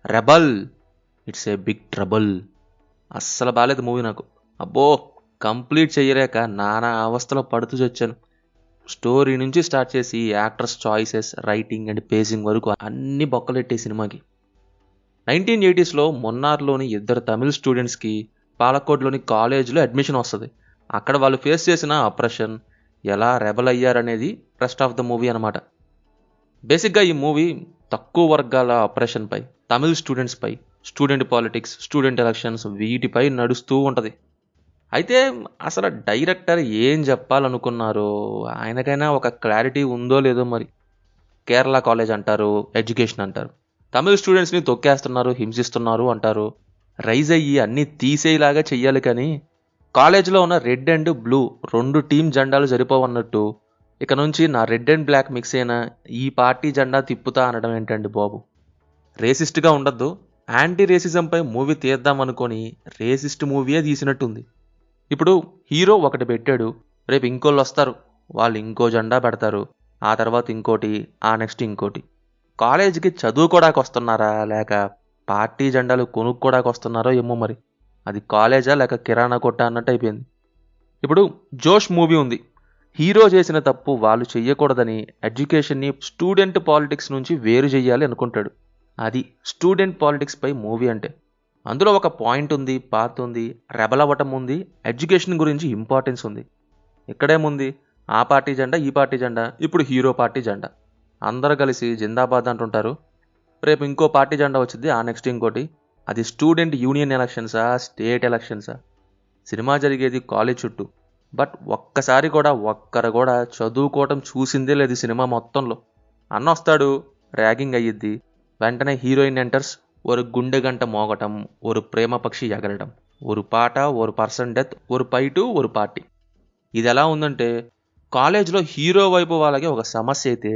Rebel it's a big trouble. అస్సలు బాలేదు movie నాకు. అబ్బో, కంప్లీట్ చెయ్యలేక నానా అవస్థలో పడుతూ చచ్చాను. స్టోరీ నుంచి స్టార్ట్ చేసి actors choices, writing and facing వరకు అన్ని బొక్కలెట్టే సినిమాకి. 1980స్లో మొన్నార్లోని ఇద్దరు తమిళ్ స్టూడెంట్స్కి పాలకోడ్లోని కాలేజ్లో అడ్మిషన్ వస్తుంది. అక్కడ వాళ్ళు ఫేస్ చేసిన అప్రెషన్, ఎలా రెబల్ అయ్యారనేది రెస్ట్ ఆఫ్ ద మూవీ అనమాట. బేసిక్గా ఈ మూవీ తక్కువ వర్గాల ఆపరేషన్పై, తమిళ్ స్టూడెంట్స్పై, స్టూడెంట్ పాలిటిక్స్, స్టూడెంట్ ఎలక్షన్స్ వీటిపై నడుస్తూ ఉంటుంది. అయితే అసలు డైరెక్టర్ ఏం చెప్పాలనుకున్నారో ఆయనకైనా ఒక క్లారిటీ ఉందో లేదో మరి. కేరళ కాలేజ్ అంటారు, ఎడ్యుకేషన్ అంటారు, తమిళ్ స్టూడెంట్స్ని తొక్కేస్తున్నారు, హింసిస్తున్నారు అంటారు. రైజ్ అయ్యి అన్నీ తీసేలాగా చెయ్యాలి కానీ కాలేజ్లో ఉన్న రెడ్ అండ్ బ్లూ 2 టీం జెండాలు సరిపోవన్నట్టు ఇక నుంచి నా రెడ్ అండ్ బ్లాక్ మిక్స్ అయినా ఈ పార్టీ జెండా తిప్పుతా అనడం ఏంటండి బాబు. రేసిస్ట్గా ఉండద్దు, యాంటీ రేసిజంపై మూవీ తీద్దామనుకొని రేసిస్ట్ మూవీయే తీసినట్టుంది. ఇప్పుడు హీరో ఒకటి పెట్టాడు, రేపు ఇంకోళ్ళు వస్తారు, వాళ్ళు ఇంకో జెండా పెడతారు, ఆ తర్వాత ఇంకోటి, ఆ నెక్స్ట్ ఇంకోటి. కాలేజీకి చదువుకోడానికి వస్తున్నారా లేక పార్టీ జెండాలు కొనుక్కోడానికి వస్తున్నారో ఏమో మరి. అది కాలేజా లేక కిరాణా కొట్ట అన్నట్టు అయిపోయింది. ఇప్పుడు జోష్ మూవీ ఉంది. హీరో చేసిన తప్పు వాళ్ళు చెయ్యకూడదని ఎడ్యుకేషన్ని స్టూడెంట్ పాలిటిక్స్ నుంచి వేరు చేయాలి అనుకుంటాడు. అది స్టూడెంట్ పాలిటిక్స్పై మూవీ అంటే. అందులో ఒక పాయింట్ ఉంది, పాత్ ఉంది, రెబల్ అవ్వటం ఉంది, ఎడ్యుకేషన్ గురించి ఇంపార్టెన్స్ ఉంది. ఇక్కడేముంది, ఆ పార్టీ జెండా, ఈ పార్టీ జెండా, ఇప్పుడు హీరో పార్టీ జెండా, అందరూ కలిసి జిందాబాద్ అంటుంటారు. రేపు ఇంకో పార్టీ జెండా వచ్చింది, ఆ నెక్స్ట్ ఇంకోటి. అది స్టూడెంట్ యూనియన్ ఎలక్షన్సా, స్టేట్ ఎలక్షన్సా? సినిమా జరిగేది కాలేజ్ చుట్టూ. బట్ ఒక్కసారి కూడా ఒక్కరు కూడా చదువుకోవటం చూసిందే లేదు సినిమా మొత్తంలో. అన్న వస్తాడు, ర్యాగింగ్ అయ్యిద్ది, వెంటనే హీరోయిన్ ఎంటర్స్, ఒక గుండె గంట మోగటం, ఒక ప్రేమ పక్షి ఎగరడం, ఒక పాట, ఒక పర్సన్ డెత్, ఒక ఫైటు, ఒక పార్టీ. ఇది ఎలా ఉందంటే కాలేజ్లో హీరో వైపు వాళ్ళకి ఒక సమస్య అయితే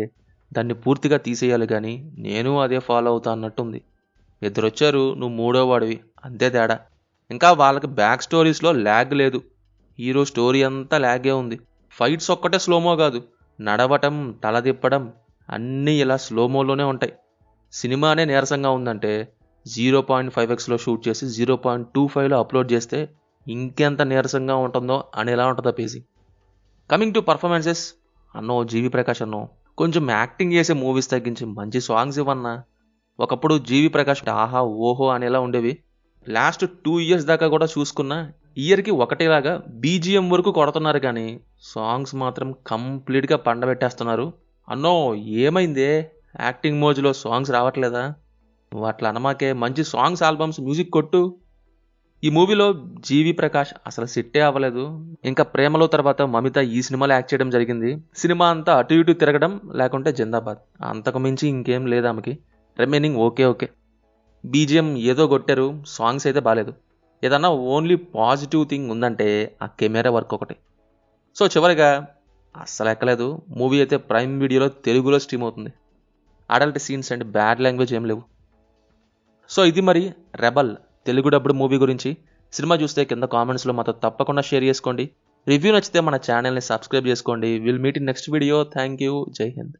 దాన్ని పూర్తిగా తీసేయాలి కానీ నేను అదే ఫాలో అవుతా అన్నట్టుంది. ఇద్దరొచ్చారు, నువ్వు మూడో వాడివి, అంతే తేడా. ఇంకా వాళ్ళకి బ్యాక్ స్టోరీస్లో ల్యాగ్ లేదు. హీరో స్టోరీ అంతా ల్యాగే ఉంది. ఫైట్స్ ఒక్కటే స్లోమో కాదు, నడవటం, తల తిప్పడం అన్నీ ఇలా స్లోమోలోనే ఉంటాయి. సినిమానే నీరసంగా ఉందంటే 0.5xలో షూట్ చేసి 0.25లో అప్లోడ్ చేస్తే ఇంకెంత నీరసంగా ఉంటుందో అని ఎలా ఉంటుందో పేసి. కమింగ్ టు పర్ఫార్మెన్సెస్, అన్నో జీవి ప్రకాష్ అన్నో కొంచెం యాక్టింగ్ చేసే మూవీస్ తగ్గించి మంచి సాంగ్స్ ఇవ్వన్నా. ఒకప్పుడు జీవి ప్రకాష్ ఆహా ఓహో అనేలా ఉండేవి. లాస్ట్ 2 years దాకా కూడా చూసుకున్నా ఇయర్కి ఒకటేలాగా బీజిఎం వరకు కొడుతున్నారు కానీ సాంగ్స్ మాత్రం కంప్లీట్గా పండబెట్టేస్తున్నారు. అన్నో ఏమైందే, యాక్టింగ్ మోజులో సాంగ్స్ రావట్లేదా? నువ్వు అట్లా అనమాకే, మంచి సాంగ్స్, ఆల్బమ్స్, మ్యూజిక్ కొట్టు. ఈ మూవీలో జీవి ప్రకాష్ అసలు సెట్టే అవ్వలేదు. ఇంకా ప్రేమలో తర్వాత మమిత ఈ సినిమాలో యాక్ట్ చేయడం జరిగింది. సినిమా అంతా అటు ఇటు తిరగడం, లేకుంటే జిందాబాద్, అంతకు మించి ఇంకేం లేదు ఆమెకి. Remaining okay okay. బీజిఎం ఏదో కొట్టారు, సాంగ్స్ అయితే బాగాలేదు. ఏదన్నా ఓన్లీ పాజిటివ్ థింగ్ ఉందంటే ఆ కెమెరా వర్క్ ఒకటి. సో చివరిగా అస్సలు ఎక్కలేదు. మూవీ అయితే ప్రైమ్ వీడియోలో తెలుగులో స్ట్రీమ్ అవుతుంది. Adult scenes and bad language ఏం లేవు. సో ఇది మరి రెబల్ తెలుగు డబ్బుడు మూవీ గురించి. సినిమా చూస్తే కింద కామెంట్స్లో మాతో తప్పకుండా షేర్ చేసుకోండి. రివ్యూ నచ్చితే మన ఛానల్ని సబ్స్క్రైబ్ చేసుకోండి. Will meet in next video. Thank you. జై హింద్.